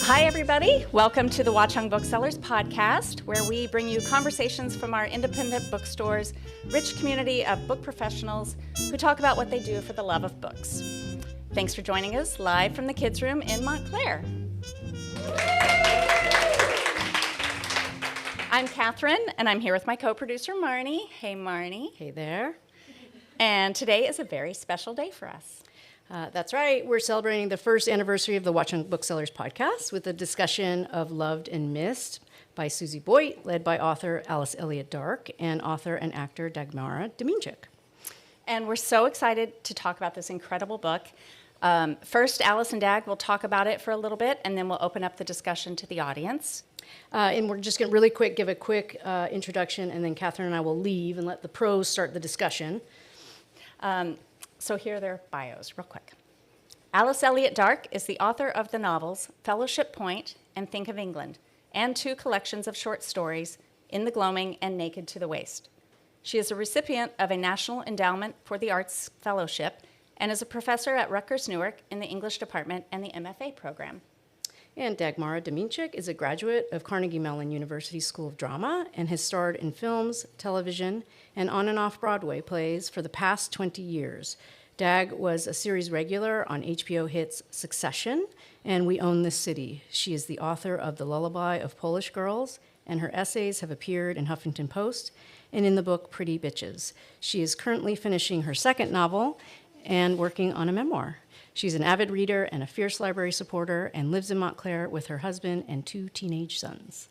Hi, everybody. Welcome to the Watchung Booksellers Podcast, where we bring you conversations from our independent bookstores, rich community of book professionals who talk about what they do for the love of books. Thanks for joining us live from the Kids Room in Montclair. I'm Catherine, and I'm here with my co-producer, Marnie. Hey, Marnie. Hey there. And today is a very special day for us. That's right. We're celebrating the first anniversary of the Watchung Booksellers Podcast with a discussion of Loved and Missed by Susie Boyt, led by author Alice Elliott Dark and author and actor Dagmara Domińczyk. And we're so excited to talk about this incredible book. First, Alice and Dag will talk about it for a little bit, and then we'll open up the discussion to the audience. And we're just going to give a quick introduction, and then Catherine and I will leave and let the pros start the discussion. So here are their bios, real quick. Alice Elliott Dark is the author of the novels Fellowship Point and Think of England, and 2 collections of short stories, In the Gloaming and Naked to the Waist. She is a recipient of a National Endowment for the Arts Fellowship and is a professor at Rutgers Newark in the English department and the MFA program. And Dagmara Domińczyk is a graduate of Carnegie Mellon University School of Drama and has starred in films, television, and on and off Broadway plays for the past 20 years. Dag was a series regular on HBO hits Succession and We Own This City. She is the author of The Lullaby of Polish Girls, and her essays have appeared in Huffington Post and in the book Pretty Bitches. She is currently finishing her second novel and working on a memoir. She's an avid reader and a fierce library supporter and lives in Montclair with her husband and 2 teenage sons.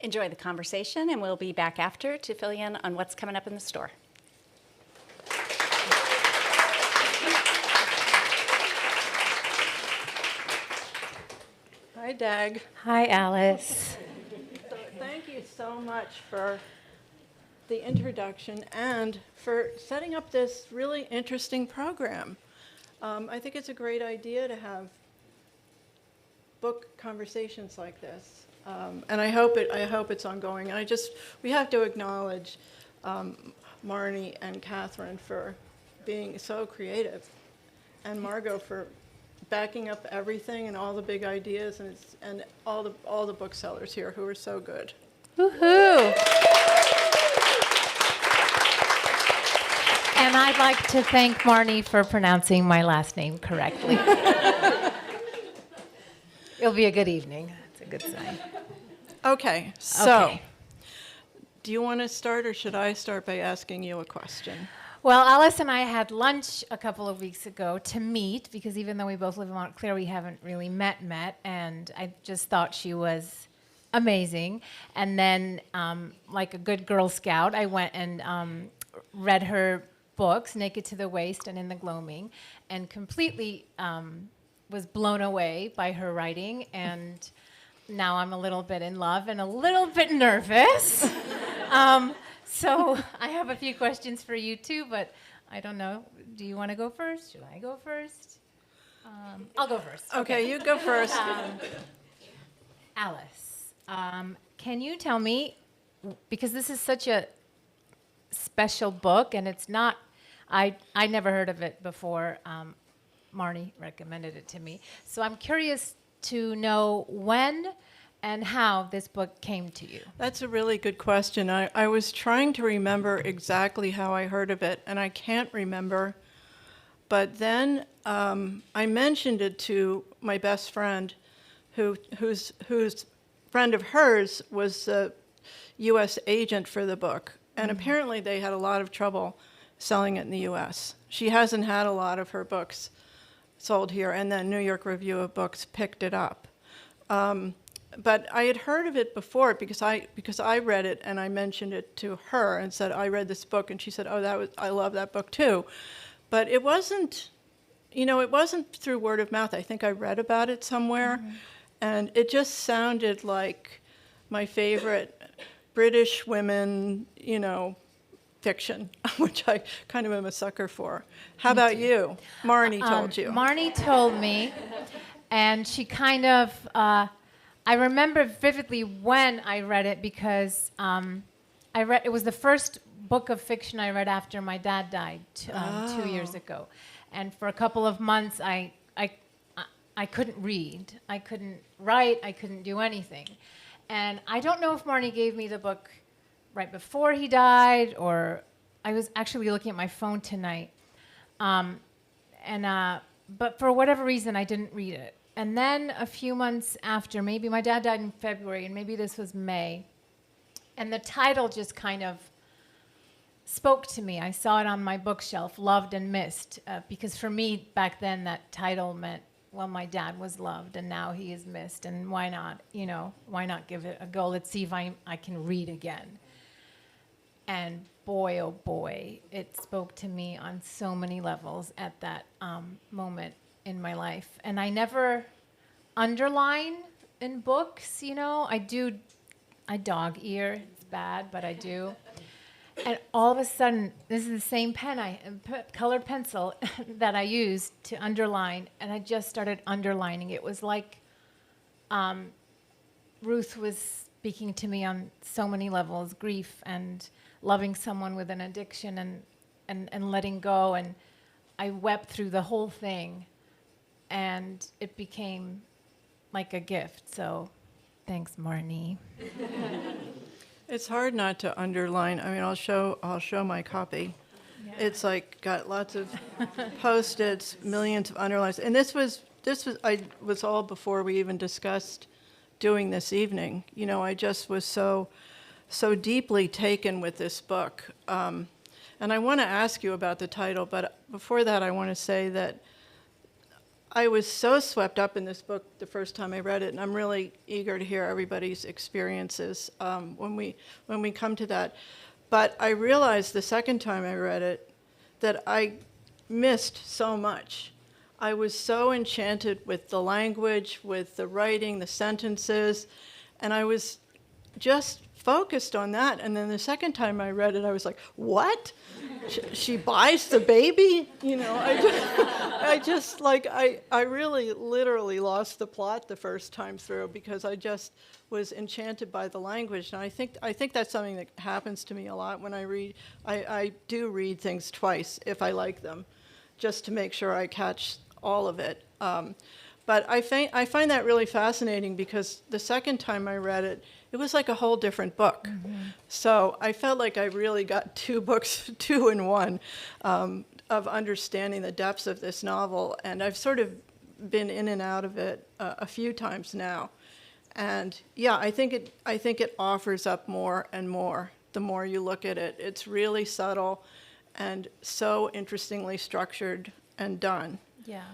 Enjoy the conversation, and we'll be back after to fill you in on what's coming up in the store. Hi, Dag. Hi, Alice. Thank you so much for the introduction and for setting up this really interesting program. I think it's a great idea to have book conversations like this, and I hope it's ongoing. And we have to acknowledge Marnie and Catherine for being so creative, and Margot for backing up everything and all the big ideas, and all the booksellers here who are so good. Woohoo! And I'd like to thank Marnie for pronouncing my last name correctly. It'll be a good evening. That's a good sign. Okay, so Okay. do you want to start, or should I start by asking you a question? Well, Alice and I had lunch a couple of weeks ago to meet, because even though we both live in Montclair, we haven't really met, and I just thought she was amazing. And then, like a good Girl Scout, I went and read her books, Naked to the Waist and In the Gloaming, and completely was blown away by her writing, and now I'm a little bit in love and a little bit nervous. So I have a few questions for you too, but I don't know. Do you want to go first? Should I go first? I'll go first. Okay, you go first. Alice, can you tell me, because this is such a special book, and it's not, I never heard of it before. Marnie recommended it to me. So I'm curious to know when and how this book came to you. That's a really good question. I was trying to remember exactly how I heard of it, and I can't remember. But then I mentioned it to my best friend, whose friend of hers was the U.S. agent for the book. And apparently they had a lot of trouble selling it in the U.S. She hasn't had a lot of her books sold here, and then New York Review of Books picked it up. But I had heard of it before because I read it, and I mentioned it to her and said, I read this book, and she said, oh, I love that book too. But it wasn't through word of mouth. I think I read about it somewhere, and it just sounded like my favorite British women, fiction, which I kind of am a sucker for. How about you? Marnie told you. Marnie told me, and she kind of, I remember vividly when I read it because it was the first book of fiction I read after my dad died 2 years ago. And for a couple of months, I couldn't read. I couldn't write. I couldn't do anything. And I don't know if Marnie gave me the book right before he died, or I was actually looking at my phone tonight. But for whatever reason, I didn't read it. And then a few months after, maybe my dad died in February, and maybe this was May, and the title just kind of spoke to me. I saw it on my bookshelf, Loved and Missed, because for me back then that title meant, well, my dad was loved and now he is missed, and why not give it a go? Let's see if I can read again. And boy, oh boy, it spoke to me on so many levels at that moment in my life. And I never underline in books, I dog ear. It's bad, but I do. And all of a sudden, this is the same colored pencil that I used to underline, and I just started underlining. It was like Ruth was speaking to me on so many levels, grief and loving someone with an addiction and letting go. And I wept through the whole thing, and it became like a gift. So thanks, Marnie. It's hard not to underline. I mean, I'll show my copy. Yeah. It's like got lots of Post-its, millions of underlines. And this was all before we even discussed doing this evening. I just was so deeply taken with this book. And I want to ask you about the title, but before that, I want to say that I was so swept up in this book the first time I read it, and I'm really eager to hear everybody's experiences when we come to that. But I realized the second time I read it that I missed so much. I was so enchanted with the language, with the writing, the sentences, and I was just focused on that. And then the second time I read it, I was like, what? She buys the baby? I really literally lost the plot the first time through because I just was enchanted by the language. And I think that's something that happens to me a lot when I read. I do read things twice if I like them, just to make sure I catch all of it. But I find that really fascinating because the second time I read it, it was like a whole different book. Mm-hmm. So I felt like I really got two books, 2 in 1, of understanding the depths of this novel. And I've sort of been in and out of it a few times now. And yeah, I think it offers up more and more the more you look at it. It's really subtle and so interestingly structured and done. Yeah.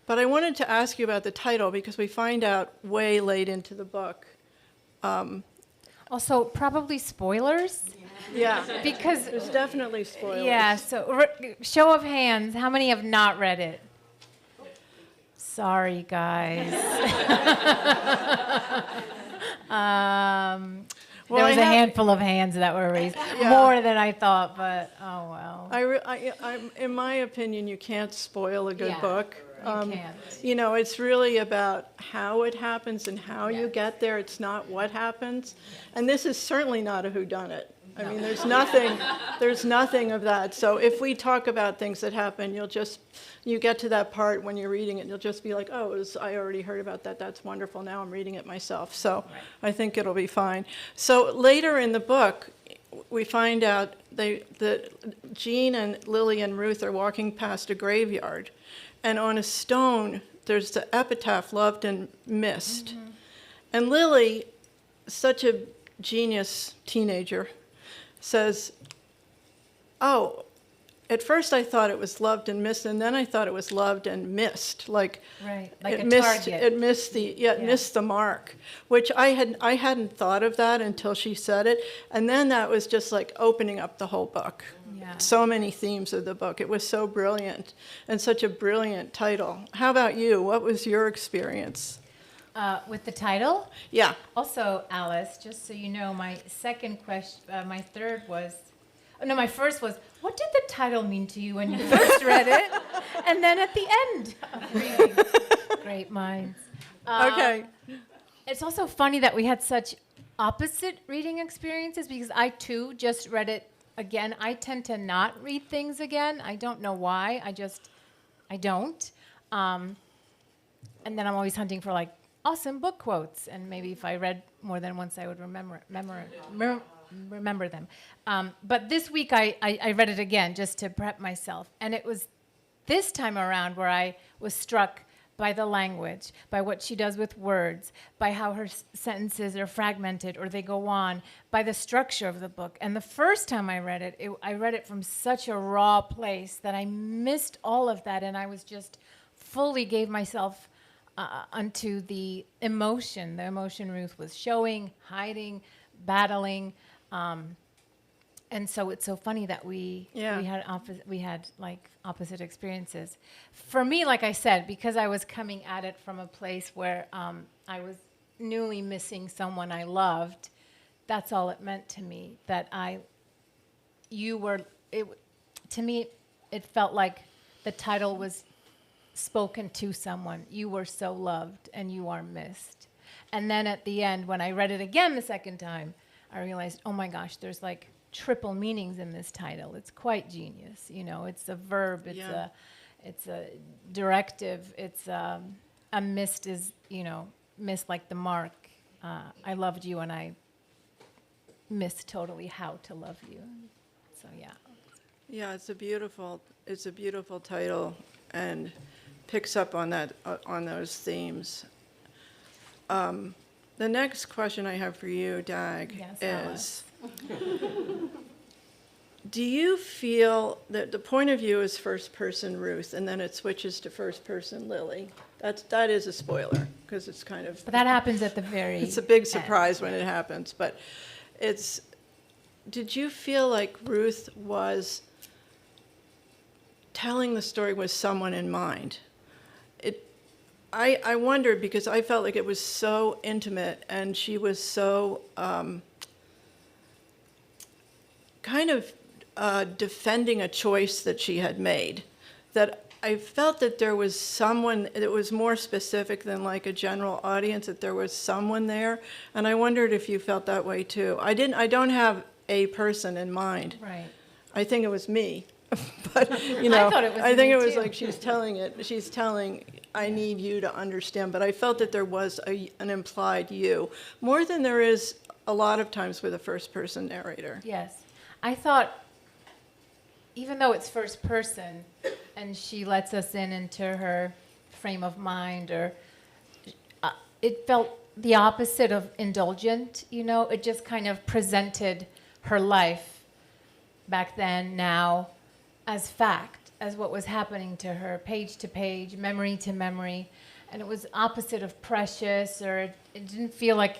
But I wanted to ask you about the title because we find out way late into the book. Also, probably spoilers. Yeah, because there's definitely spoilers. Yeah. So, show of hands, how many have not read it? Sorry, guys. There was a handful of hands that were raised, more than I thought, but oh well. I'm, in my opinion, you can't spoil a good book. You can't. It's really about how it happens and how you get there. It's not what happens. And this is certainly not a whodunit. I mean, there's nothing of that. So if we talk about things that happen, you get to that part when you're reading it, and you'll just be like, oh, I already heard about that. That's wonderful. Now I'm reading it myself. So I think it'll be fine. So later in the book, we find out that Jean and Lily and Ruth are walking past a graveyard. And on a stone, there's the epitaph, loved and missed. Mm-hmm. And Lily, such a genius teenager, says, oh, at first I thought it was loved and missed, and then I thought it was loved and missed. Like it missed, target. It missed missed the mark, which I hadn't thought of that until she said it. And then that was just like opening up the whole book. Yeah. So many themes of the book. It was so brilliant and such a brilliant title. How about you? What was your experience? With the title? Yeah. Also, Alice, just so you know, my first was, what did the title mean to you when you first read it? And then at the end of reading. Great minds. Okay. It's also funny that we had such opposite reading experiences because I, too, just read it again. I tend to not read things again. I don't know why. I don't. And then I'm always hunting for like awesome book quotes, and maybe if I read more than once, I would remember them. But this week I read it again just to prep myself, and it was this time around where I was struck by the language, by what she does with words, by how her sentences are fragmented or they go on, by the structure of the book. And the first time I read it, I read it from such a raw place that I missed all of that, and I was just fully gave myself unto the emotion Ruth was showing, hiding, battling. And so it's so funny that we had like opposite experiences. For me, like I said, because I was coming at it from a place where I was newly missing someone I loved, that's all it meant to me. To me, it felt like the title was spoken to someone. You were so loved and you are missed. And then at the end, when I read it again the second time, I realized, oh my gosh, there's like triple meanings in this title. It's quite genius. It's a verb, it's a directive, it's a missed is, missed like the mark. I loved you and I missed totally how to love you. So yeah. Yeah, it's a beautiful title, and picks up on that on those themes. The next question I have for you, Dag, is do you feel that the point of view is first person Ruth and then it switches to first person Lily? That is a spoiler because it's kind of... But that happens at the very It's a big surprise when it happens, but did you feel like Ruth was telling the story with someone in mind? I wondered because I felt like it was so intimate and she was so kind of defending a choice that she had made, that I felt that there was someone that was more specific than like a general audience, that there was someone there, and I wondered if you felt that way too. I don't have a person in mind. Right. I think it was me. But, I think it was like she's telling, I need you to understand, but I felt that there was an implied you, more than there is a lot of times with a first-person narrator. Yes. I thought, even though it's first person, and she lets us into her frame of mind, or it felt the opposite of indulgent, it just kind of presented her life back then, now, as fact, as what was happening to her, page to page, memory to memory. And it was opposite of precious, or it didn't feel like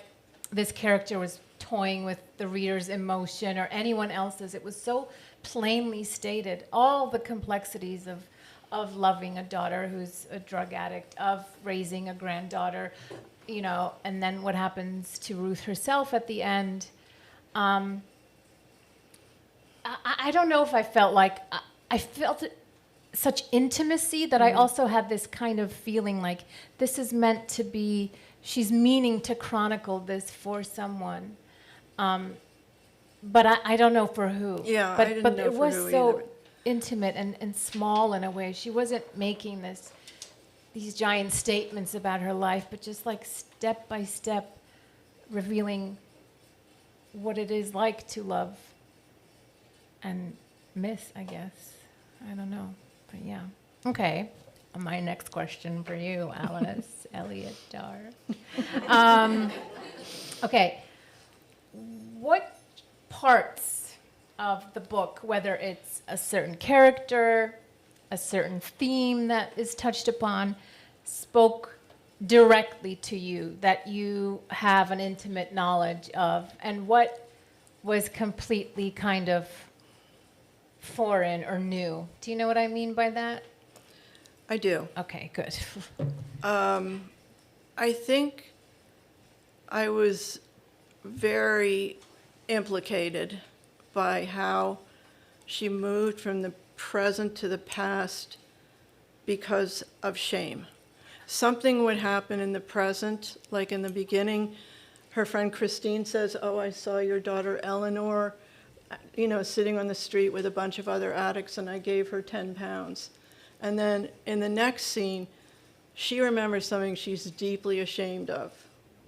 this character was toying with the reader's emotion or anyone else's. It was so plainly stated, all the complexities of loving a daughter who's a drug addict, of raising a granddaughter, and then what happens to Ruth herself at the end. I don't know if I felt like... I felt such intimacy that I also had this kind of feeling like this is meant to be, she's meaning to chronicle this for someone. But I don't know for who. Yeah, but, I didn't but know it for was who so either. intimate and small in a way. She wasn't making these giant statements about her life, but just like step by step revealing what it is like to love and miss, I guess. I don't know, but yeah. Okay, my next question for you, Alice Elliott Dark. Okay, what parts of the book, whether it's a certain character, a certain theme that is touched upon, spoke directly to you, that you have an intimate knowledge of, and what was completely kind of foreign or new? Do you know what I mean by that? I do. Okay, good. I think I was very implicated by how she moved from the present to the past because of shame. Something would happen in the present, like in the beginning, her friend Christine says, "Oh, I saw your daughter Eleanor sitting on the street with a bunch of other addicts, and I gave her 10 pounds. And then in the next scene, she remembers something she's deeply ashamed of,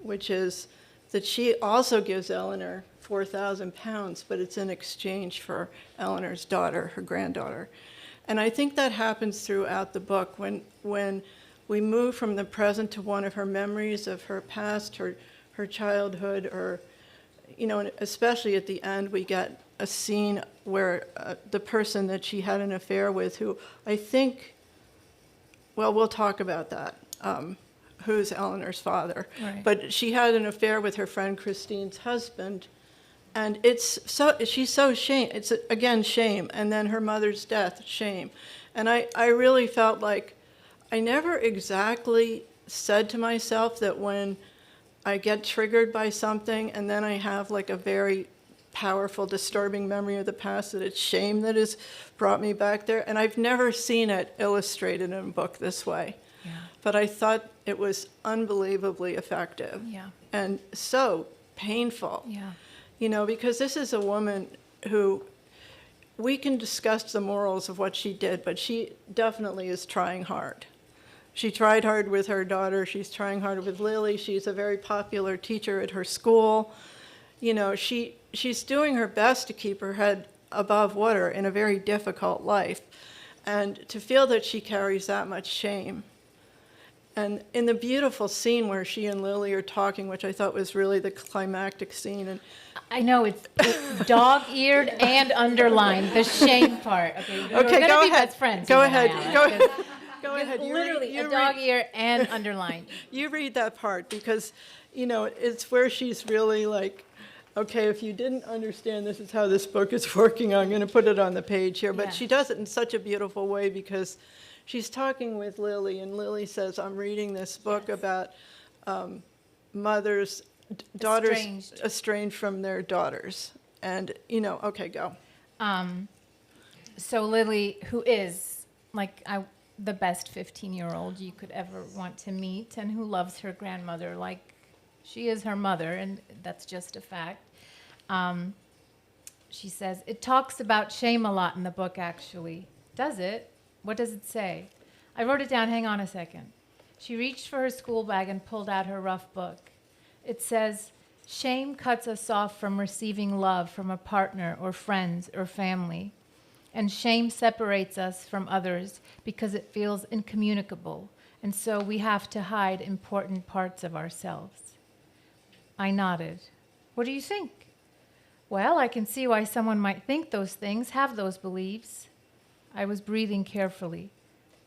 which is that she also gives Eleanor 4,000 pounds, but it's in exchange for Eleanor's daughter, her granddaughter. And I think that happens throughout the book when we move from the present to one of her memories of her past, her childhood, or, and especially at the end, we get a scene where the person that she had an affair with, who I think, well, we'll talk about that, who's Eleanor's father. Right. But she had an affair with her friend Christine's husband, and she's so ashamed. It's, again, shame, and then her mother's death, shame. And I really felt like I never exactly said to myself that when I get triggered by something and then I have like a very powerful, disturbing memory of the past, that it's shame that has brought me back there. And I've never seen it illustrated in a book this way. Yeah. But I thought it was unbelievably effective. Yeah. And so painful. Yeah. Because this is a woman who, we can discuss the morals of what she did, but she definitely is trying hard. She tried hard with her daughter. She's trying hard with Lily. She's a very popular teacher at her school. She's doing her best to keep her head above water in a very difficult life. And to feel that she carries that much shame. And in the beautiful scene where she and Lily are talking, which I thought was really the climactic scene. And I know it's dog-eared and underlined, the shame part. Okay, we're Okay, gonna go be ahead. best friends. Go you and I, ahead. Alice, Go ahead. Literally, You a dog-ear and underlined. You read that part, because, it's where she's really like, okay, if you didn't understand this is how this book is working, I'm going to put it on the page here. But Yeah. she does it in such a beautiful way, because she's talking with Lily, and Lily says, I'm reading this book about daughters estranged from their daughters. And, okay, go. So Lily, who is the best 15-year-old you could ever want to meet, and who loves her grandmother like she is her mother, and that's just a fact. She says, it talks about shame a lot in the book, actually. Does it? What does it say? I wrote it down. Hang on a second. She reached for her school bag and pulled out her rough book. It says, shame cuts us off from receiving love from a partner or friends or family. And shame separates us from others because it feels incommunicable, and so we have to hide important parts of ourselves. I nodded. What do you think? Well, I can see why someone might think those things, have those beliefs. I was breathing carefully.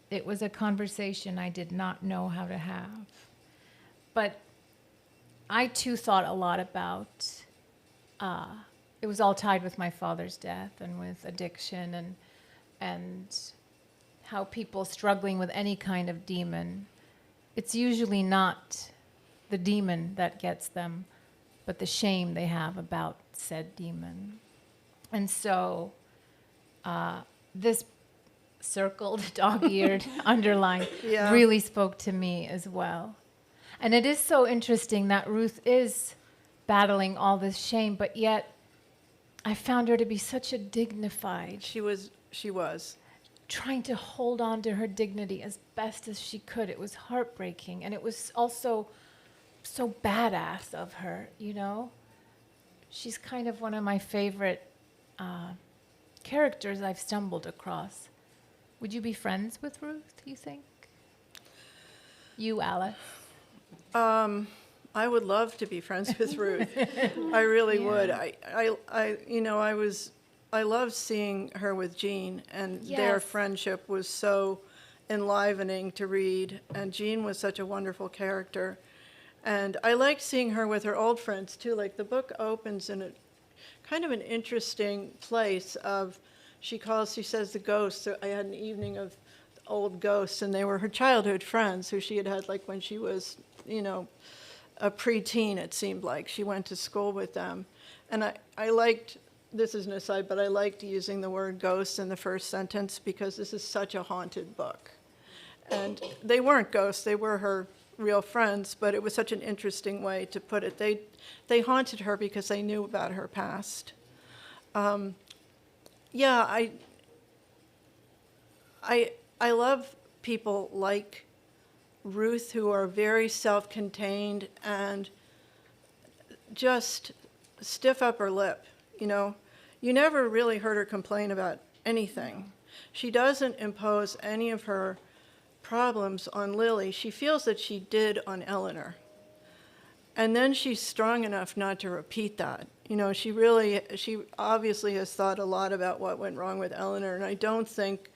It was a conversation I did not know how to have. But I too thought a lot about it was all tied with my father's death and with addiction and how people struggling with any kind of demon, it's usually not the demon that gets them, but the shame they have about said demon. And so this circled, dog-eared, underlined Yeah. really spoke to me as well. And it is so interesting that Ruth is battling all this shame, but yet I found her to be such a dignified, She was. trying to hold on to her dignity as best as she could. It was heartbreaking, and it was also so badass of her, She's kind of one of my favorite characters I've stumbled across. Would you be friends with Ruth, you think? You, Alice? I would love to be friends with Ruth. I really would. I loved seeing her with Jean, and their Yes. friendship was so enlivening to read. And Jean was such a wonderful character. And I liked seeing her with her old friends too. Like, the book opens in a kind of an interesting place of, she says the ghosts. So I had an evening of old ghosts, and they were her childhood friends who she had like when she was, a preteen, it seemed like. She went to school with them. And I liked, this is an aside, but I liked using the word ghosts in the first sentence, because this is such a haunted book. And they weren't ghosts, they were her real friends, but it was such an interesting way to put it. They haunted her because they knew about her past. Yeah, I love people like Ruth who are very self-contained and just stiff upper lip, you know. You never really heard her complain about anything. She doesn't impose any of her problems on Lily. She feels that she did on Eleanor. And then she's strong enough not to repeat that. You know, she obviously has thought a lot about what went wrong with Eleanor, and I don't think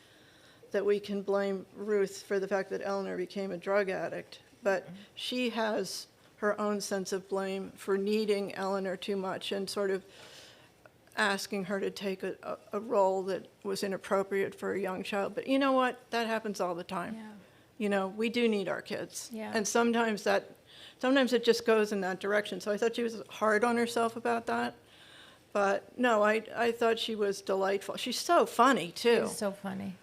that we can blame Ruth for the fact that Eleanor became a drug addict, but she has her own sense of blame for needing Eleanor too much and sort of asking her to take a role that was inappropriate for a young child. But you know what? That happens all the time. Yeah. You know, we do need our kids. Yeah. And sometimes it just goes in that direction. So I thought she was hard on herself about that. But no, I thought she was delightful. She's so funny, too. It's so funny.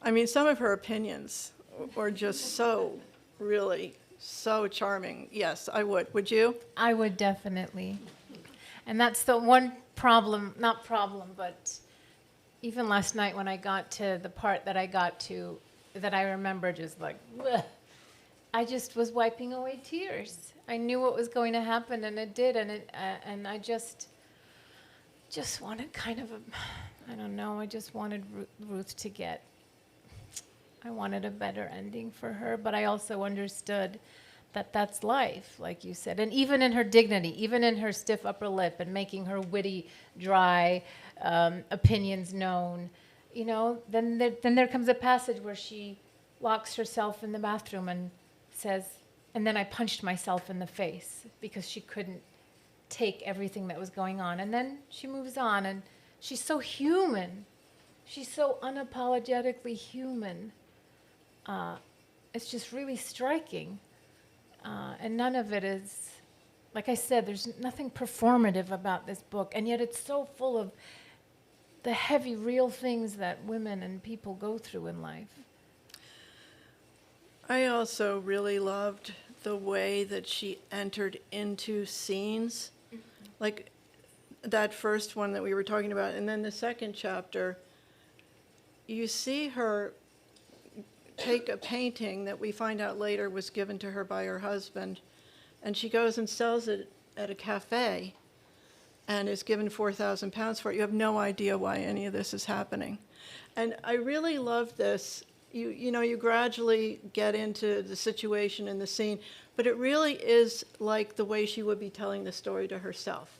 I mean, some of her opinions were just so, really, so charming. Yes, I would. Would you? I would definitely. And that's the one problem, but even last night when I got to the part that I got to, that I remember just like, bleh, I just was wiping away tears. I knew what was going to happen, and it did, and I just wanted kind of I don't know, I just wanted Ruth to get, I wanted a better ending for her, but I also understood that that's life, like you said. And even in her dignity, even in her stiff upper lip and making her witty, dry opinions known, you know, then there comes a passage where she locks herself in the bathroom and says, and then I punched myself in the face because she couldn't take everything that was going on. And then she moves on, and she's so human. She's so unapologetically human. It's just really striking. And none of it is, like I said, there's nothing performative about this book, and yet it's so full of the heavy, real things that women and people go through in life. I also really loved the way that she entered into scenes, like that first one that we were talking about, and then the second chapter, you see her take a painting that we find out later was given to her by her husband, and she goes and sells it at a cafe and is given 4,000 pounds for it. You have no idea why any of this is happening. And I really love this. You know, you gradually get into the situation and the scene, but it really is like the way she would be telling the story to herself.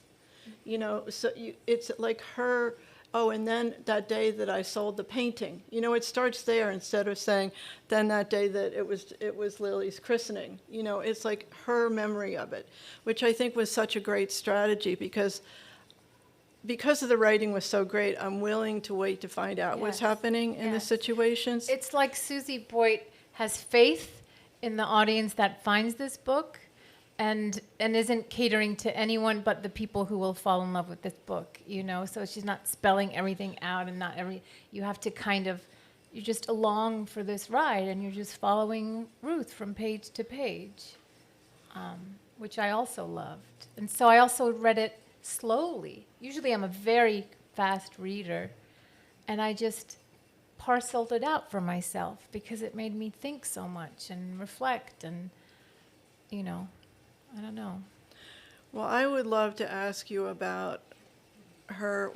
You know, so it's like her, oh, and then that day that I sold the painting. You know, it starts there instead of saying, then that day that it was Lily's christening. You know, it's like her memory of it, which I think was such a great strategy because of the writing was so great, I'm willing to wait to find out what's happening in the situations. It's like Susie Boyt has faith in the audience that finds this book and isn't catering to anyone but the people who will fall in love with this book, you know? So she's not spelling everything out, and you have to kind of, you're just along for this ride, and you're just following Ruth from page to page, which I also loved. And so I also read it slowly. Usually I'm a very fast reader, and I just parceled it out for myself because it made me think so much and reflect and, you know, I don't know. Well, I would love to ask you about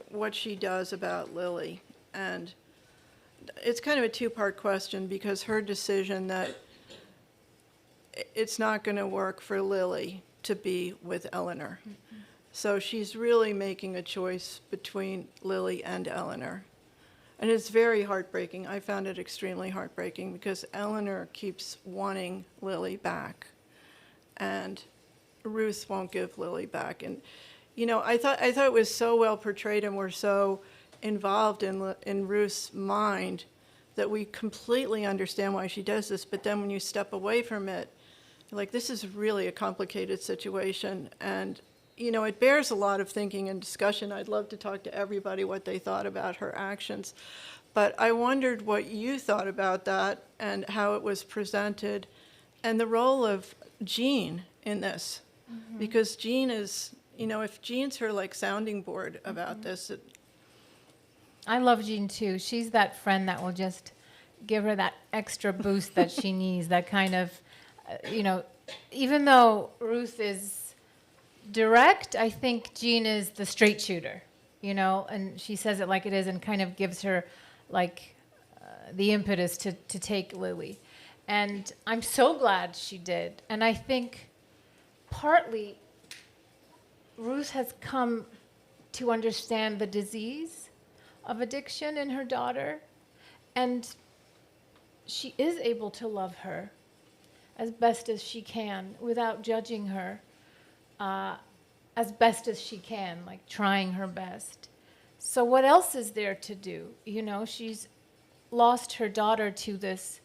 what she does about Lily. And it's kind of a two-part question because her decision that it's not going to work for Lily to be with Eleanor. Mm-hmm. So she's really making a choice between Lily and Eleanor. And it's very heartbreaking. I found it extremely heartbreaking because Eleanor keeps wanting Lily back. And Ruth won't give Lily back. And, you know, I thought it was so well portrayed, and we're so involved in Ruth's mind that we completely understand why she does this. But then when you step away from it, you're like, this is really a complicated situation. And, you know, it bears a lot of thinking and discussion. I'd love to talk to everybody what they thought about her actions. But I wondered what you thought about that and how it was presented and the role of Jean in this. Mm-hmm. Because Jean is, you know, if Jean's her like sounding board about this, I love Jean too. She's that friend that will just give her that extra boost that she needs, that kind of, even though Ruth is direct, I think Jean is the straight shooter, and she says it like it is and kind of gives her like the impetus to take Lily. And I'm so glad she did. And I think partly Ruth has come to understand the disease of addiction in her daughter, and she is able to love her as best as she can without judging her, as best as she can, like trying her best. So what else is there to do? She's lost her daughter to this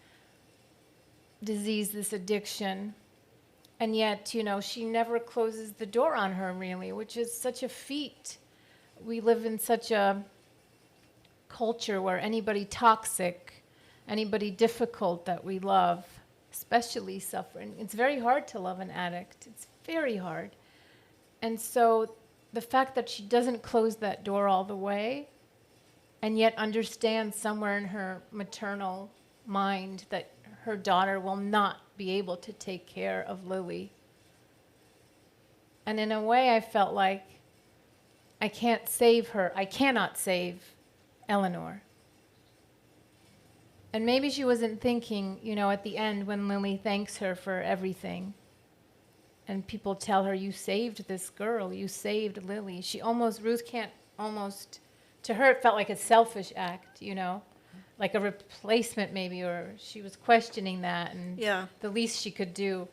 disease, this addiction, and yet, she never closes the door on her, really, which is such a feat. We live in such a culture where anybody toxic, anybody difficult that we love, especially suffering, it's very hard to love an addict. It's very hard. And so the fact that she doesn't close that door all the way, and yet understands somewhere in her maternal mind that her daughter will not be able to take care of Lily. And in a way, I felt like I can't save her. I cannot save Eleanor. And maybe she wasn't thinking, at the end when Lily thanks her for everything, and people tell her, you saved this girl, you saved Lily. Ruth can't almost, to her it felt like a selfish act, like a replacement maybe, or she was questioning that, and the least she could do.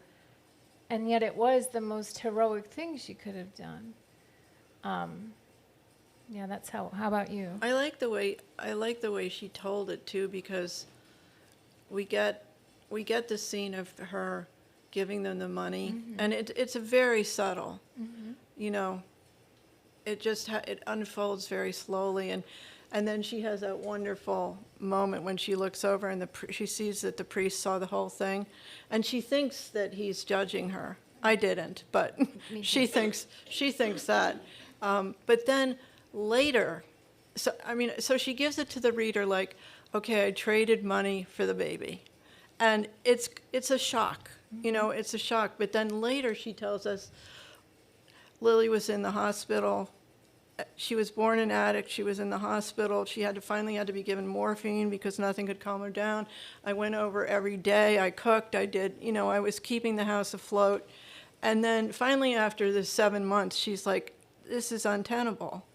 And yet it was the most heroic thing she could have done. That's how about you? I like the way she told it too, because we get the scene of her giving them the money, and it's a very subtle, it just it unfolds very slowly, and then she has that wonderful moment when she looks over and she sees that the priest saw the whole thing, and she thinks that he's judging her. I didn't, but she thinks that. But then later, so she gives it to the reader like, okay, I traded money for the baby, and it's a shock. It's a shock. But then later she tells us Lily was in the hospital. She was born an addict. She was in the hospital. She finally had to be given morphine because nothing could calm her down. I went over every day. I cooked. I did, I was keeping the house afloat. And then finally after the 7 months, she's like, this is untenable.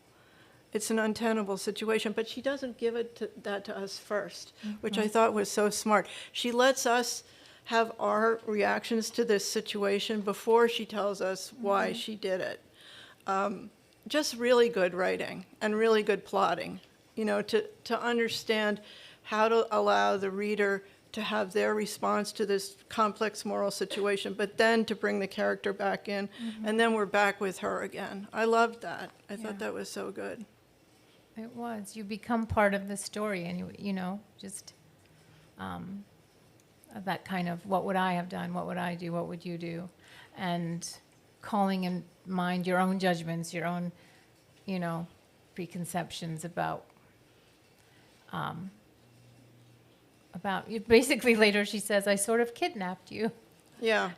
It's an untenable situation. But she doesn't give that to us first, which I thought was so smart. She lets us have our reactions to this situation before she tells us why she did it. Just really good writing and really good plotting, to understand how to allow the reader to have their response to this complex moral situation, but then to bring the character back in, and then we're back with her again. I loved that. I thought that was so good. It was. You become part of the story, and just that kind of, what would I have done? What would I do? What would you do? And calling in mind your own judgments, your own, preconceptions about you. Basically, later she says, I sort of kidnapped you. Yeah.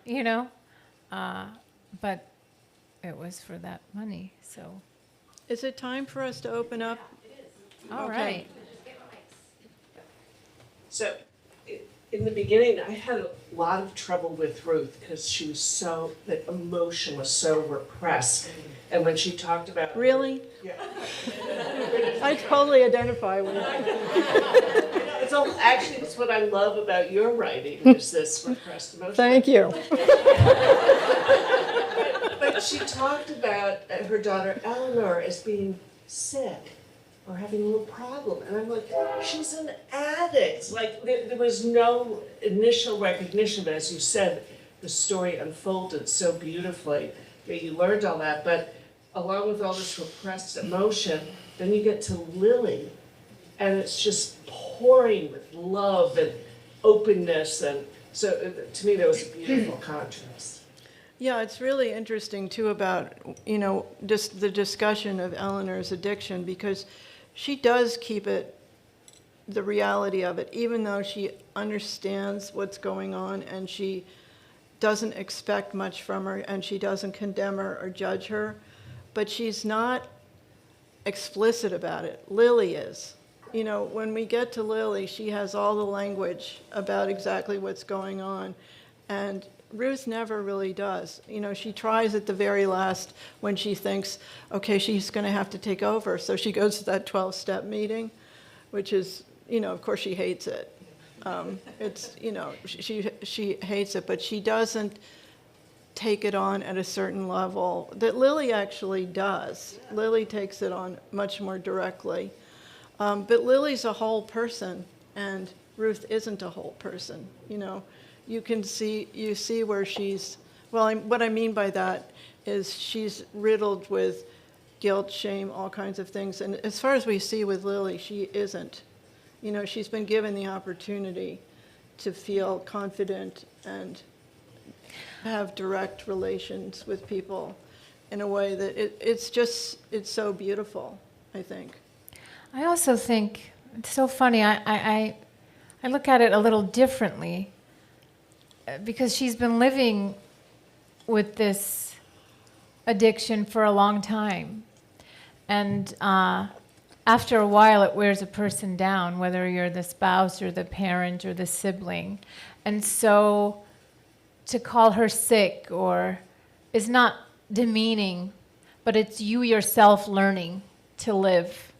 But it was for that money, so. Is it time for us to open up? All right. So, in the beginning, I had a lot of trouble with Ruth because she was the emotion was so repressed. And when she talked about... Really? Yeah. I totally identify with it. Actually, it's what I love about your writing, is this repressed emotion. Thank you. But she talked about her daughter Eleanor as being sick or having a little problem. And I'm like, she's an addict. Like, there was no initial recognition, but as you said, the story unfolded so beautifully that you learned all that. But along with all this repressed emotion, then you get to Lily, and it's just pouring with love and openness. And so to me, that was a beautiful contrast. Yeah, it's really interesting, too, about, just the discussion of Eleanor's addiction, because, she does keep it, the reality of it, even though she understands what's going on and she doesn't expect much from her and she doesn't condemn her or judge her, but she's not explicit about it. Lily is. You know, when we get to Lily, she has all the language about exactly what's going on, and Ruth never really does. You know, she tries at the very last when she thinks, okay, she's going to have to take over. So she goes to that 12-step meeting, which is, you know, of course she hates it. It's, you know, she hates it, but she doesn't take it on at a certain level that Lily actually does. Lily takes it on much more directly. But Lily's a whole person, and Ruth isn't a whole person, you know. You see where she's, well, what I mean by that is she's riddled with guilt, shame, all kinds of things. And as far as we see with Lily, she isn't. You know, she's been given the opportunity to feel confident and have direct relations with people in a way that it's so beautiful, I think. I also think it's so funny. I look at it a little differently because she's been living with this addiction for a long time. And after a while, it wears a person down, whether you're the spouse or the parent or the sibling. And so to call her sick or is not demeaning, but it's you yourself learning to live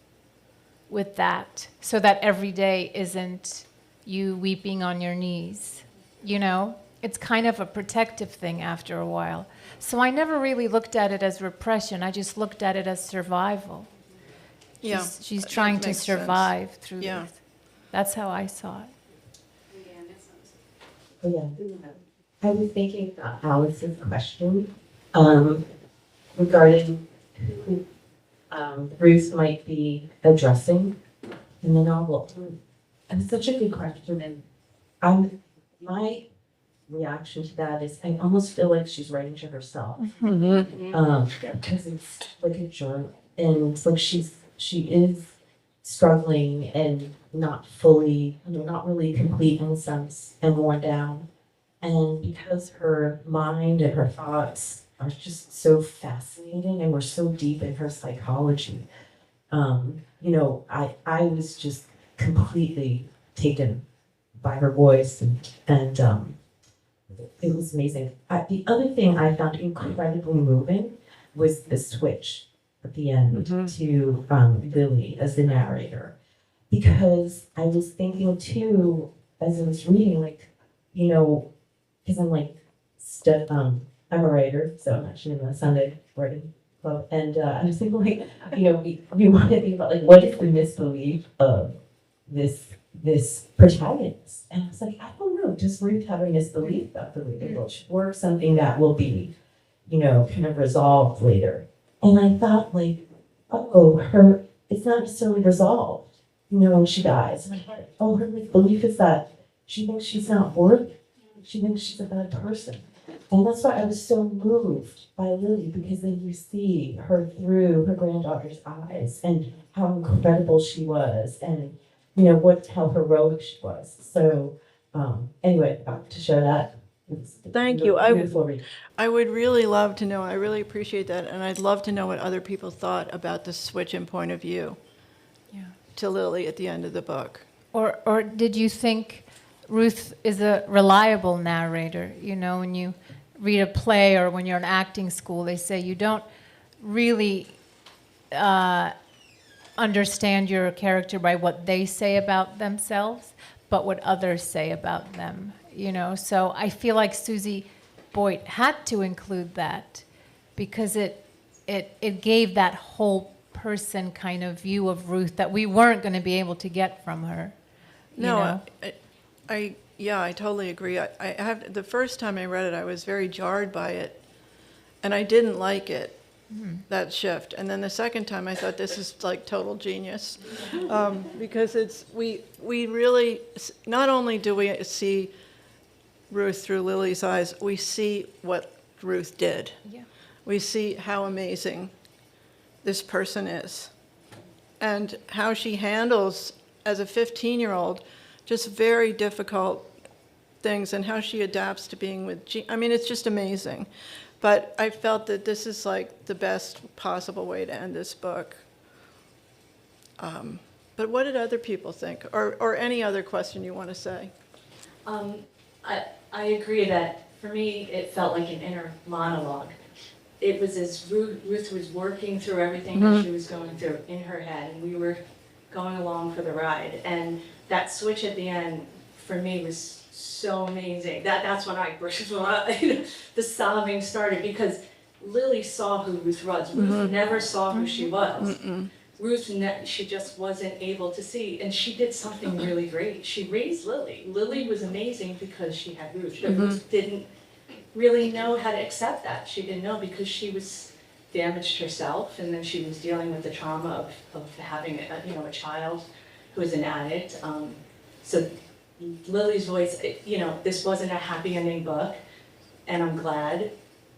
with that so that every day isn't you weeping on your knees. You know, it's kind of a protective thing after a while. So I never really looked at it as repression. I just looked at it as survival. Yeah, She's trying to survive through Yeah. this. That's how I saw it. Oh, yeah. I was thinking about Alice's question regarding who Ruth might be addressing in the novel. And it's such a good question. And my reaction to that is I almost feel like she's writing to herself. Because it's like a journal. And it's like she is struggling and not fully, not really complete in a sense and worn down. And because her mind and her thoughts are just so fascinating and we're so deep in her psychology, I was just completely taken by her voice and it was amazing. The other thing I found incredibly moving was the switch at the end to Lily as the narrator, because I was thinking too as I was reading, because I'm I'm a writer, so I'm actually in the Sunday writing club, and I was thinking we want to think about what is the misbelief of this protagonist, and I was like, I don't know, just Ruth have a misbelief about the way the world should work, something that will be, kind of resolved later. And I thought, it's not necessarily resolved, when she dies. And I thought, her belief is that she thinks she's not worthy. She thinks she's a bad person. And that's why I was so moved by Lily, because then you see her through her granddaughter's eyes and how incredible she was and, how heroic she was. So anyway, to share that. Thank you. Beautiful read. I would really love to know, I really appreciate that, and I'd love to know what other people thought about the switch in point of view to Lily at the end of the book. Or did you think Ruth is a reliable narrator? When you read a play or when you're in acting school, they say you don't really understand your character by what they say about themselves, but what others say about them. So I feel like Susie Boyt had to include that because it gave that whole person kind of view of Ruth that we weren't going to be able to get from her. I totally agree. I have the first time I read it, I was very jarred by it, and I didn't like it, that shift. And then the second time, I thought this is like total genius, because we really, not only do we see Ruth through Lily's eyes, we see what Ruth did. Yeah. We see how amazing this person is. and how she handles, as a 15-year-old, just very difficult things, and how she adapts to being with Jean. I mean, it's just amazing. But I felt that this is like the best possible way to end this book. But what did other people think? Or any other question you want to say? I agree that for me, it felt like an inner monologue. It was as Ruth was working through everything that she was going through in her head, and we were going along for the ride. And that switch at the end, for me, was so amazing. That's when the sobbing started, because Lily saw who Ruth was. Ruth never saw who she was. Ruth, she just wasn't able to see, and she did something really great. She raised Lily. Lily was amazing because she had Ruth, but Ruth didn't really know how to accept that. She didn't know, because she was damaged herself, and then she was dealing with the trauma of having a child who was an addict. So Lily's voice, this wasn't a happy ending book, and I'm glad,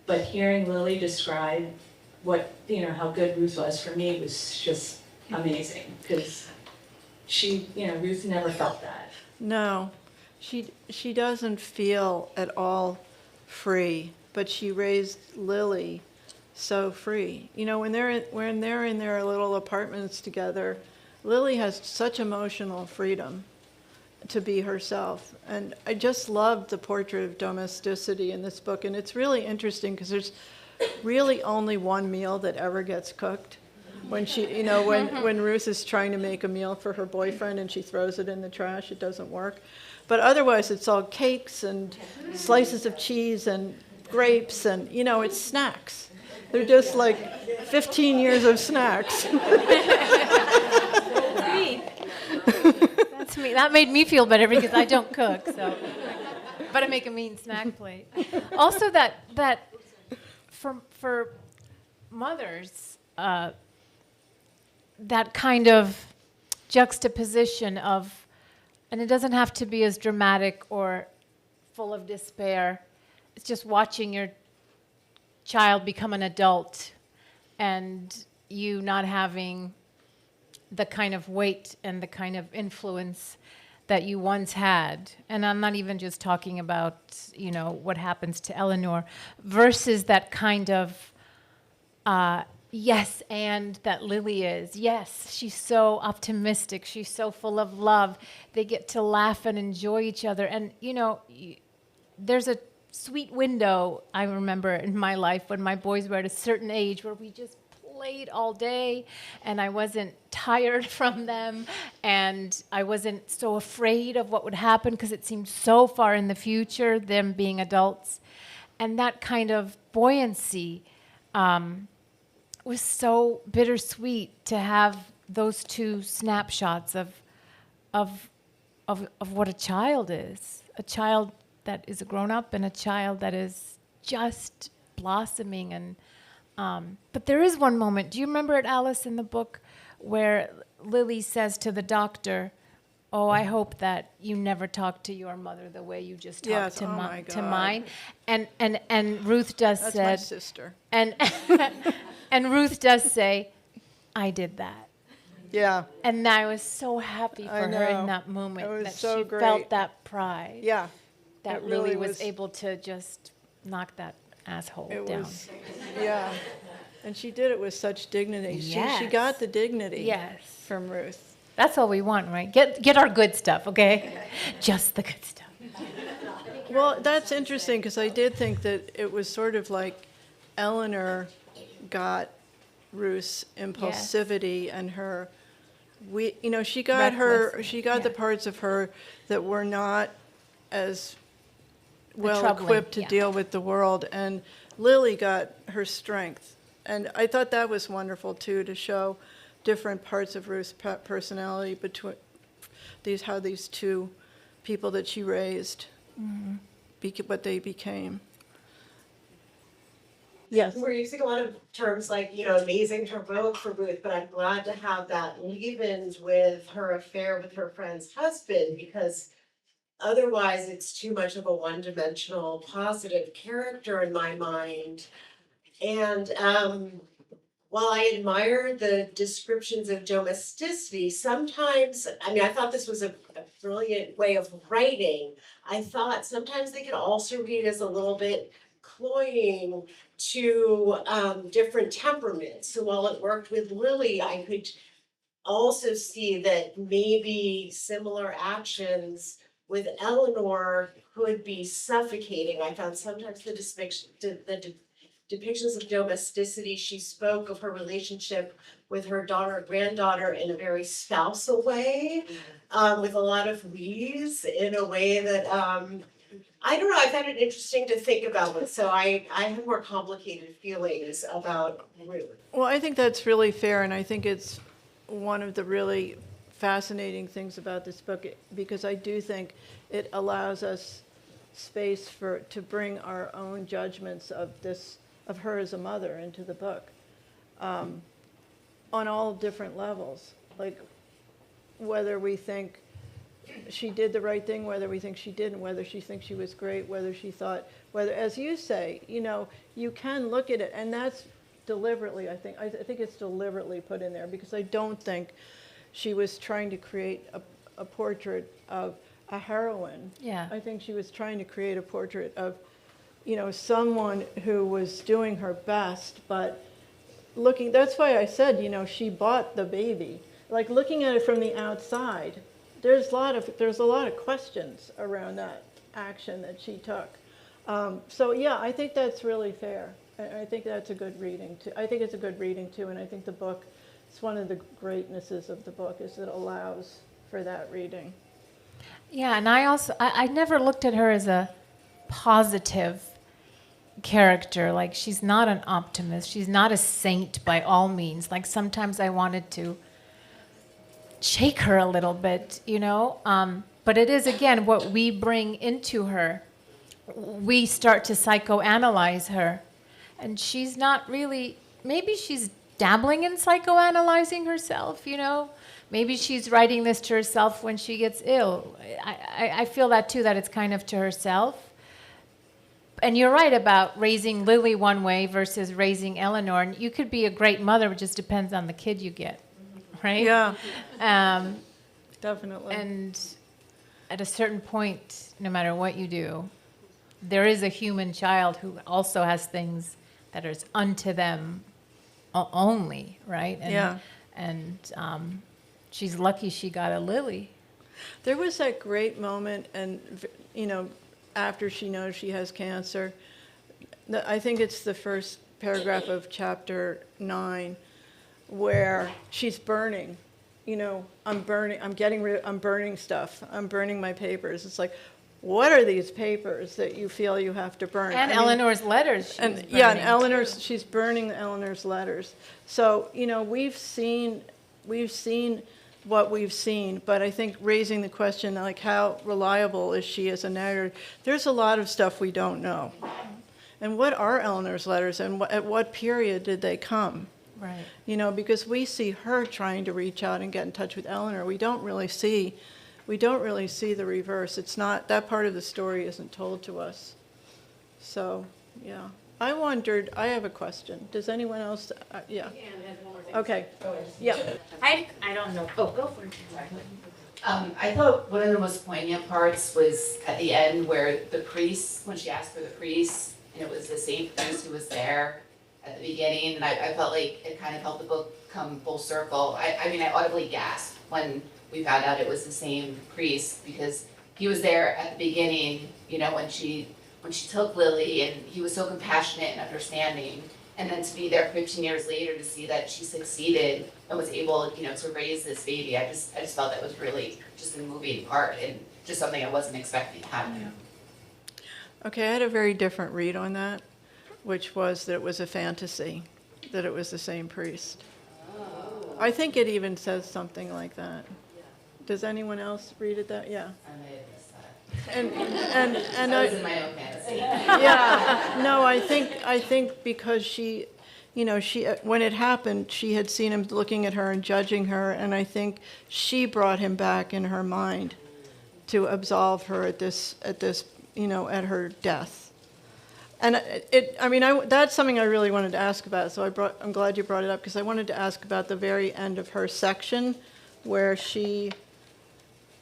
but hearing Lily describe how good Ruth was, for me, was just amazing, because Ruth never felt that. No, she doesn't feel at all free, but she raised Lily so free. When they're in their little apartments together, Lily has such emotional freedom to be herself. And I just loved the portrait of domesticity in this book, and it's really interesting because there's really only one meal that ever gets cooked. When when Ruth is trying to make a meal for her boyfriend and she throws it in the trash, it doesn't work. But otherwise, it's all cakes and slices of cheese and grapes, and it's snacks. They're just like 15 years of snacks. That's me. That made me feel better because I don't cook, so. But I make a mean snack plate. Also, that for mothers, that kind of juxtaposition of, and it doesn't have to be as dramatic or full of despair. It's just watching your child become an adult and you not having the kind of weight and the kind of influence that you once had. And I'm not even just talking about, what happens to Eleanor, versus that kind of yes, and that Lily is. Yes, she's so optimistic. She's so full of love. They get to laugh and enjoy each other. And, there's a sweet window, I remember, in my life when my boys were at a certain age where we just played all day, and I wasn't tired from them, and I wasn't so afraid of what would happen because it seemed so far in the future, them being adults. And that kind of buoyancy was so bittersweet to have those two snapshots of what a child is. A child that is a grown-up and a child that is just blossoming. And but there is one moment, do you remember it, Alice, in the book, where Lily says to the doctor, "Oh, I hope that you never talk to your mother the way you just talked to mine." And Ruth does say, "That's my sister." And and Ruth does say, "I did that." Yeah. And I was so happy for her in that moment, that so she great. felt that pride. Yeah. That It really Lily was was- able to just knock that asshole It down. was, yeah. And she did it with such dignity. She Yes. got the dignity Yes. from Ruth. That's all we want, right? Get our good stuff, okay? Just the good stuff. Well, that's interesting because I did think that it was sort of like Eleanor got Ruth's impulsivity and her, she got the parts of her that were not as well troubling, equipped to yeah. deal with the world, and Lily got her strength. And I thought that was wonderful too, to show different parts of Ruth's personality between how these two people that she raised, what they became. Yes. We're using a lot of terms like, amazing for Ruth, but I'm glad to have that leave-in with her affair with her friend's husband, because otherwise it's too much of a one-dimensional positive character in my mind. And while I admire the descriptions of domesticity, sometimes, I mean, I thought this was a brilliant way of writing. I thought sometimes they could also read as a little bit cloying to different temperaments. So while it worked with Lily, I could also see that maybe similar actions with Eleanor could be suffocating. I found sometimes the depictions of domesticity, she spoke of her relationship with her daughter, granddaughter in a very spousal way, with a lot of we's in a way that, I don't know, I found it interesting to think about it. So I have more complicated feelings about Ruth. Well, I think that's really fair, and I think it's one of the really fascinating things about this book, because I do think it allows us space to bring our own judgments of her as a mother into the book, on all different levels, like whether we think she did the right thing, whether we think she didn't, whether she thinks she was great, whether she thought, whether, as you say, you can look at it, and that's deliberately, I think it's deliberately put in there, because I don't think she was trying to create a portrait of a heroine. Yeah. I think she was trying to create a portrait of, someone who was doing her best, but that's why I said, she bought the baby. Like, looking at it from the outside, there's a lot of questions around that action that she took. So yeah, I think that's really fair. I think that's a good reading too. I think it's a good reading too, and I think the book, it's one of the greatnesses of the book is it allows for that reading. Yeah, and I never looked at her as a positive character. Like, she's not an optimist. She's not a saint by all means. Like, sometimes I wanted to shake her a little bit, But it is, again, what we bring into her. We start to psychoanalyze her. And she's not really, maybe she's dabbling in psychoanalyzing herself, Maybe she's writing this to herself when she gets ill. I feel that too, that it's kind of to herself. And you're right about raising Lily one way versus raising Eleanor. And you could be a great mother, it just depends on the kid you get, right? Yeah, definitely. And at a certain point, no matter what you do, there is a human child who also has things that are unto them only, right? And, yeah. And she's lucky she got a Lily. There was that great moment, and after she knows she has cancer, I think it's the first paragraph of chapter 9, where she's burning. I'm burning stuff. I'm burning my papers. It's like, what are these papers that you feel you have to burn? And Eleanor's letters. She's burning Eleanor's letters. So, we've seen what we've seen, but I think raising the question, like, how reliable is she as a narrator? There's a lot of stuff we don't know. And what are Eleanor's letters, and at what period did they come? Right. Because we see her trying to reach out and get in touch with Eleanor. We don't really see the reverse. It's not, that part of the story isn't told to us. So, yeah. I have a question. Does anyone else, yeah. Okay, yeah. I don't know. Oh, go for it. I thought one of the most poignant parts was at the end where the priest, when she asked for the priest, and it was the same priest who was there at the beginning, and I felt like it kind of helped the book come full circle. I audibly gasped when we found out it was the same priest, because he was there at the beginning, when she took Lily, and he was so compassionate and understanding. And then to be there 15 years later to see that she succeeded and was able, to raise this baby, I just felt that was really just a moving part, and just something I wasn't expecting to happen. Okay, I had a very different read on that, which was that it was a fantasy, that it was the same priest. Oh. I think it even says something like that. Yeah. Does anyone else read it that? Yeah. I may have missed that. And I was in my own fantasy. Yeah. No, I think because she when it happened, she had seen him looking at her and judging her, and I think she brought him back in her mind to absolve her at her death. And that's something I really wanted to ask about, so I'm glad you brought it up, because I wanted to ask about the very end of her section, where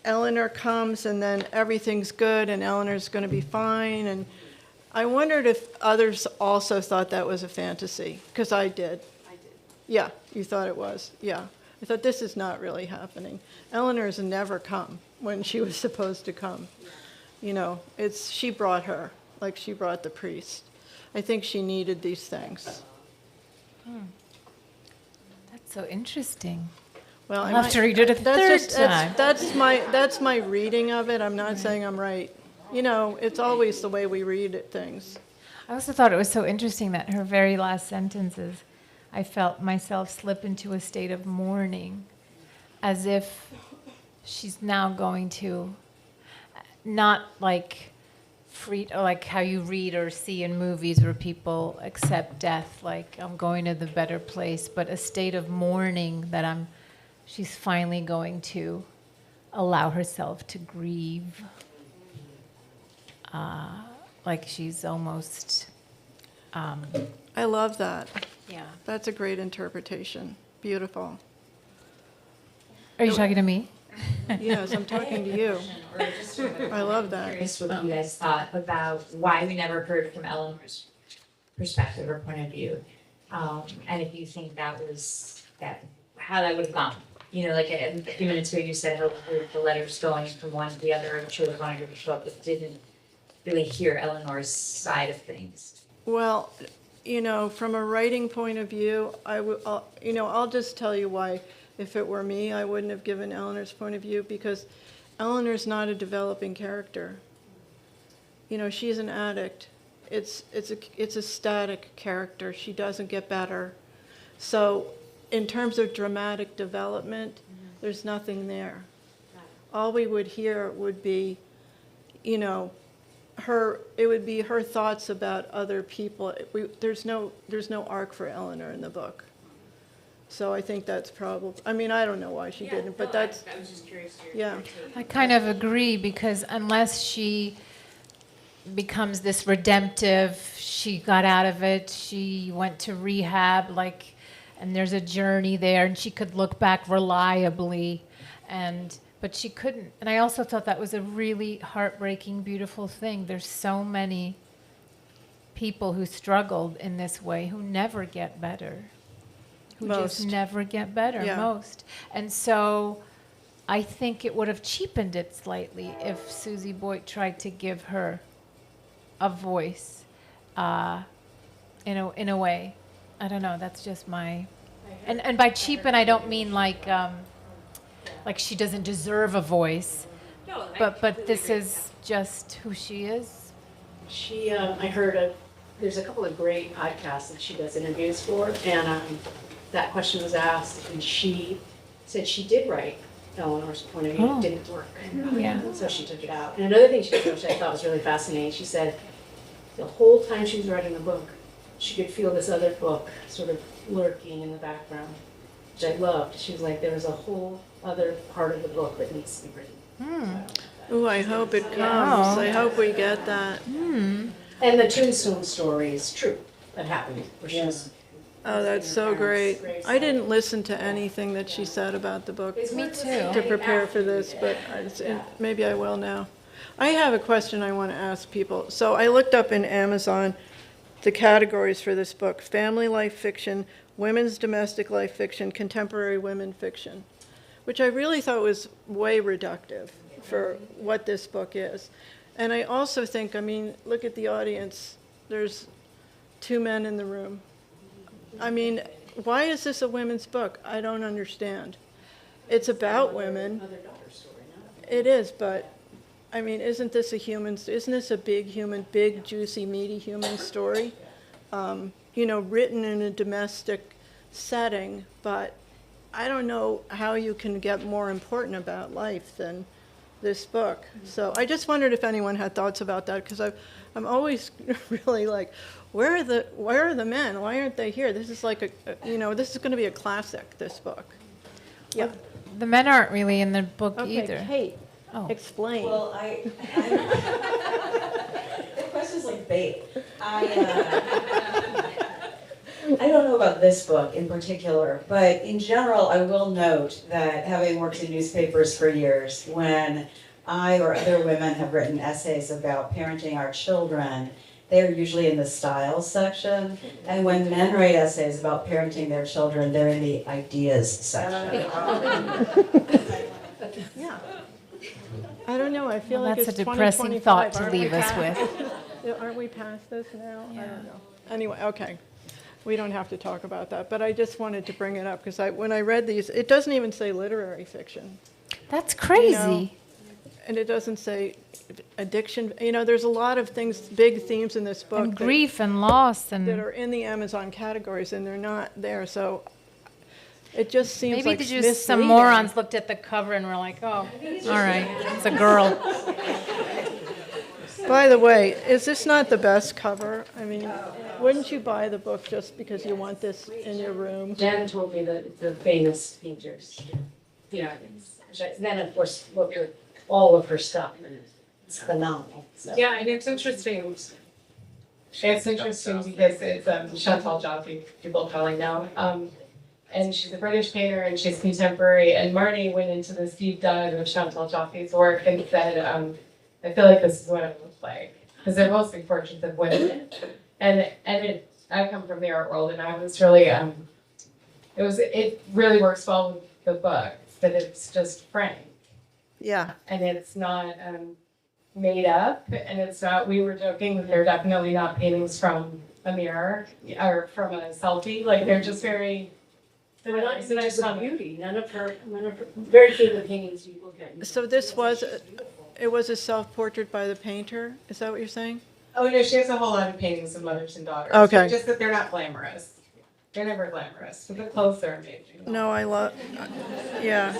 Eleanor comes, and then everything's good, and Eleanor's going to be fine, and I wondered if others also thought that was a fantasy, because I did. Yeah, you thought it was, yeah. I thought, this is not really happening. Eleanor's never come when she was supposed to come. She brought her, like she brought the priest. I think she needed these things. That's so interesting. Well, I'll have to read it a third time. That's my reading of it. I'm not saying I'm right. It's always the way we read things. I also thought it was so interesting that her very last sentences, I felt myself slip into a state of mourning, as if she's now going to, not like or like how you read or see in movies where people accept death, like I'm going to the better place, but a state of mourning that she's finally going to allow herself to grieve. Like she's almost... I love that. Yeah. That's a great interpretation. Beautiful. Are you talking to me? Yes, I'm talking to you. I love that. Curious what you guys thought about why we never heard from Eleanor's perspective or point of view, and if you think how that would have gone. Like a few minutes ago, you said how the letters going from one to the other. I'm sure the monitor but didn't really hear Eleanor's side of things. Well, from a writing point of view, I'll just tell you why. If it were me, I wouldn't have given Eleanor's point of view, because Eleanor's not a developing character. She's an addict. It's a static character. She doesn't get better. So in terms of dramatic development, there's nothing there. All we would hear would be, it would be her thoughts about other people. There's no arc for Eleanor in the book. So I think that's probably, I don't know why she didn't, but I was just curious. Yeah. I kind of agree, because unless she becomes this redemptive, she got out of it, she went to rehab, and there's a journey there, and she could look back reliably, but she couldn't. And I also thought that was a really heartbreaking, beautiful thing. There's so many people who struggled in this way who never get better. Just never get better, most. And so I think it would have cheapened it slightly if Susie Boyt tried to give her a voice in a way. I don't know, that's just my... And by cheapen, I don't mean like she doesn't deserve a voice. No, but this is just who she is. I heard there's a couple of great podcasts that she does interviews for, and that question was asked, and she said she did write Eleanor's point of view. It didn't work. Yeah. So she took it out. And another thing she did, which I thought was really fascinating, she said the whole time she was writing the book, she could feel this other book sort of lurking in the background, which I loved. She was like, there was a whole other part of the book that needs to be written. Ooh, I hope it comes. I hope we get that. And the Tombstone story is true. That happened. Oh, that's so great. I didn't listen to anything that she said about the book Me too. to prepare for this, but maybe I will now. I have a question I want to ask people. So I looked up in Amazon the categories for this book: family life fiction, women's domestic life fiction, contemporary women fiction, which I really thought was way reductive for what this book is. And I also think, look at the audience. There's 2 men in the room. Why is this a women's book? I don't understand. It's about women. It is, but isn't this a big human, big, juicy, meaty human story? Written in a domestic setting, but I don't know how you can get more important about life than this book. So I just wondered if anyone had thoughts about that, because I'm always really like, where are the men? Why aren't they here? This is like this is going to be a classic, this book. Yeah. The men aren't really in the book either. Kate, explain. Well, the question's like bait. I don't know about this book in particular, but in general, I will note that having worked in newspapers for years, when I or other women have written essays about parenting our children, they're usually in the style section. And when men write essays about parenting their children, they're in the ideas section. Yeah. I don't know, I feel Well, like that's it's a depressing 2025. thought to Aren't we leave us past- Aren't we past this now? I don't know. Anyway, okay. We don't have to talk about that, but I just wanted to bring it up because when I read these, it doesn't even say literary fiction. That's crazy. You know, and it doesn't say addiction. You know, there's a lot of things, big themes in this book And grief and loss that and are in the Amazon categories, and they're not there. So it just seems maybe like just some misleading. morons looked at the cover and were like, oh, all right, it's a girl. By the way, is this not the best cover? I mean, wouldn't you buy the book just because you want this in your room? Jen told me that the famous painters, you know, then of course, all of her stuff, it's phenomenal. So. Yeah, and it's interesting. It's interesting because it's Chantal Joffe, people probably know. And she's a British painter and she's contemporary. And Marnie went into this deep dive of Chantal Joffe's work and said, I feel like this is what it looks like. Because they're mostly portraits of women. And I come from the art world and I was really, it really works well with the book, that it's just frank. Yeah. And it's not made up, and it's not, we were joking that they're definitely not paintings from a mirror or from a selfie, like they're just very, They're not images of beauty. None of her, very few of the paintings you look at. So this was, it was a self-portrait by the painter? Is that what you're saying? oh no, she has a whole lot of paintings of mothers and daughters. Okay. Just that they're not glamorous. They're never glamorous, but the clothes are amazing. No, I love, yeah.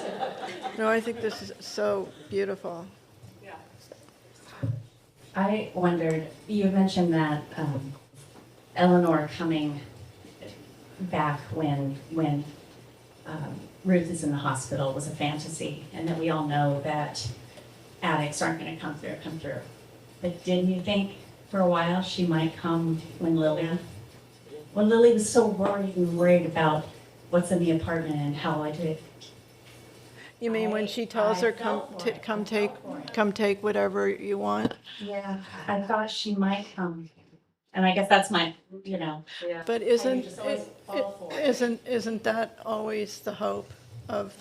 No, I think this is so beautiful. I wondered, you mentioned that Eleanor coming back when Ruth is in the hospital was a fantasy, and that we all know that addicts aren't going to come through. But didn't you think for a while she might come when Lily was so worried about what's in the apartment and how I did? You mean when she tells her, come take whatever you want? Yeah, I thought she might come. And I guess that's my, But isn't that always the hope of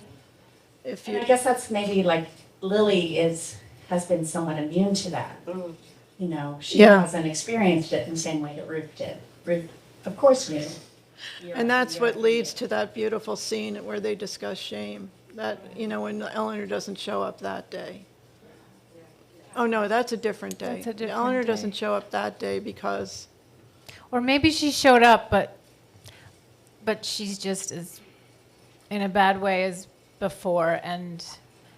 if you? I guess that's maybe like Lily has been somewhat immune to that. She hasn't experienced it in the same way that Ruth did. Ruth, of course, knew. And that's what leads to that beautiful scene where they discuss shame. That, when Eleanor doesn't show up that day. Oh, no, that's a different day. That's a different Eleanor day. doesn't show up that day because, Or maybe she showed up, but she's just as in a bad way as before, and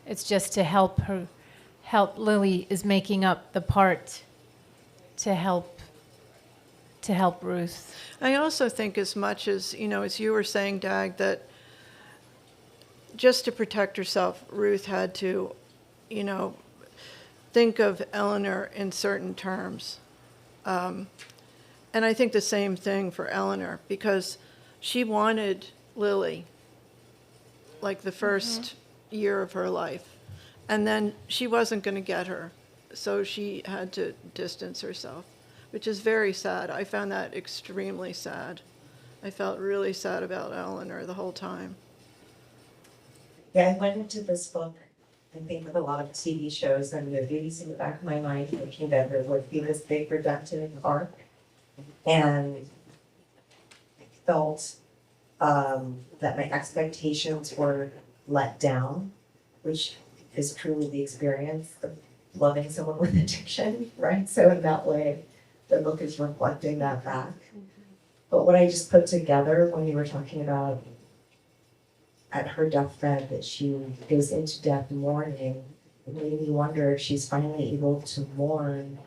it's just to help Lily is making up the part to help Ruth. I also think as much as, as you were saying, Dag, that just to protect herself, Ruth had to, think of Eleanor in certain terms. And I think the same thing for Eleanor, because she wanted Lily, like the first year of her life. And then she wasn't going to get her, so she had to distance herself, which is very sad. I found that extremely sad. I felt really sad about Eleanor the whole time. Yeah, I went into this book, I think with a lot of TV shows and movies in the back of my mind, thinking that there would be this big redemptive arc. And I felt that my expectations were let down, which is truly the experience of loving someone with addiction, right? So in that way, the book is reflecting that back. But what I just put together when you were talking about at her deathbed that she goes into death mourning, it made me wonder if she's finally able to mourn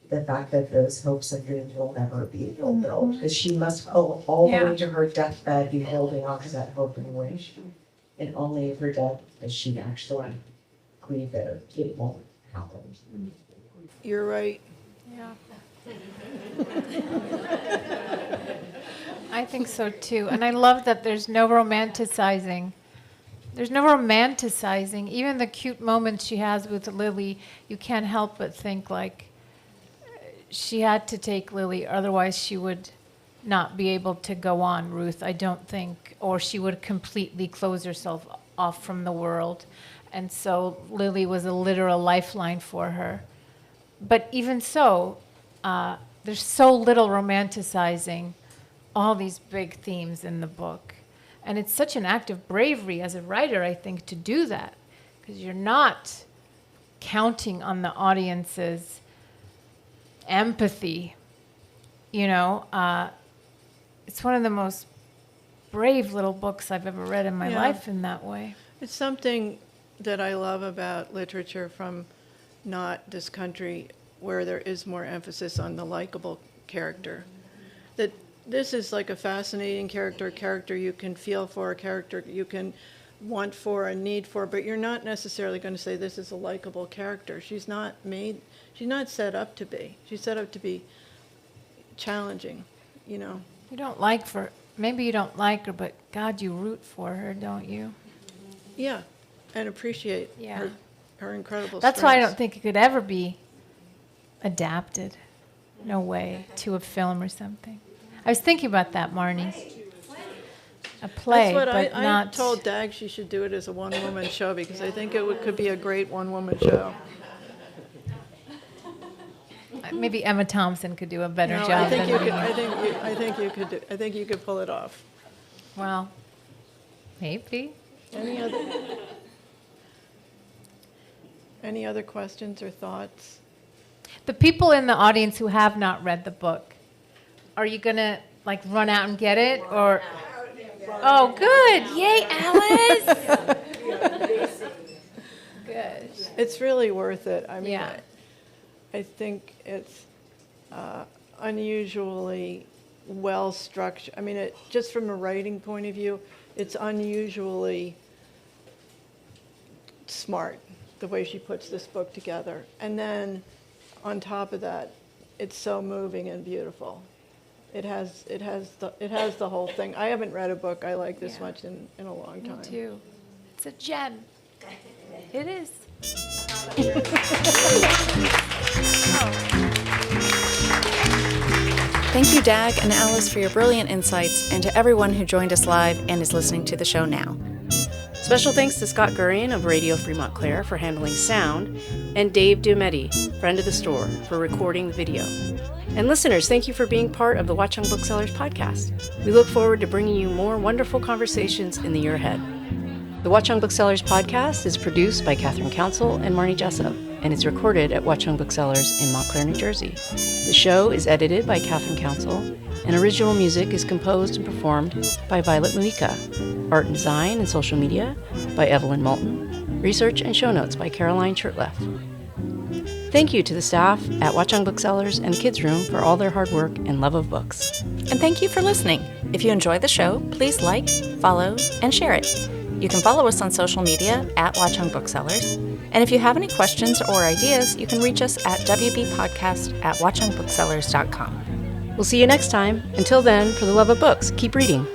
the fact that those hopes and dreams will never be fulfilled. Because she must all the way to her deathbed be holding on to that hope and wish. And only at her death does she actually grieve it won't happen. You're right. Yeah. I think so too. And I love that there's no romanticizing. There's no romanticizing. Even the cute moments she has with Lily, you can't help but think like she had to take Lily, otherwise she would not be able to go on, Ruth, I don't think, or she would completely close herself off from the world. And so Lily was a literal lifeline for her. But even so, there's so little romanticizing all these big themes in the book. And it's such an act of bravery as a writer, I think, to do that, because you're not counting on the audience's empathy. You know, it's one of the most brave little books I've ever read in my life in that way. It's something that I love about literature from not this country, where there is more emphasis on the likable character. That this is like a fascinating character you can feel for, a character you can want for and need for, but you're not necessarily going to say this is a likable character. She's not set up to be. She's set up to be challenging, you know. Maybe you don't like her, but God, you root for her, don't you? Yeah, and appreciate her incredible That's why I strengths. don't think it could ever be adapted, no way, to a film or something. I was thinking about that, Marnie. A play, That's what but not... I told Dag she should do it as a one-woman show, because I think it could be a great one-woman show. Maybe Emma Thompson could do a better job. I think you could pull it off. Well, maybe. Any other questions or thoughts? The people in the audience who have not read the book, are you gonna like run out and get it, or? Oh, good! Yay, Alice! Good. It's really worth it. I mean, I think it's unusually well structured. I mean, just from a writing point of view, it's unusually smart the way she puts this book together. And then on top of that, it's so moving and beautiful. It has the whole thing. I haven't read a book I like this much in a long time. Me too. It's a gem. It is. Thank you, Dag and Alice, for your brilliant insights, and to everyone who joined us live and is listening to the show now. Special thanks to Scott Gurian of Radio Free Montclair for handling sound, and Dave Diometti, friend of the store, for recording the video. And listeners, thank you for being part of the Watchung Booksellers Podcast. We look forward to bringing you more wonderful conversations in the year ahead. The Watchung Booksellers Podcast is produced by Catherine Council and Marnie Jessup, and it's recorded at Watchung Booksellers in Montclair, New Jersey. The show is edited by Catherine Council, and original music is composed and performed by Violet Muika. Art and design and social media by Evelyn Moulton. Research and show notes by Caroline Chertleff. Thank you to the staff at Watchung Booksellers and the Kids Room for all their hard work and love of books. And thank you for listening. If you enjoy the show, please like, follow, and share it. You can follow us on social media at Watchung Booksellers. And if you have any questions or ideas, you can reach us at wbpodcast@watchungbooksellers.com. We'll see you next time. Until then, for the love of books, keep reading.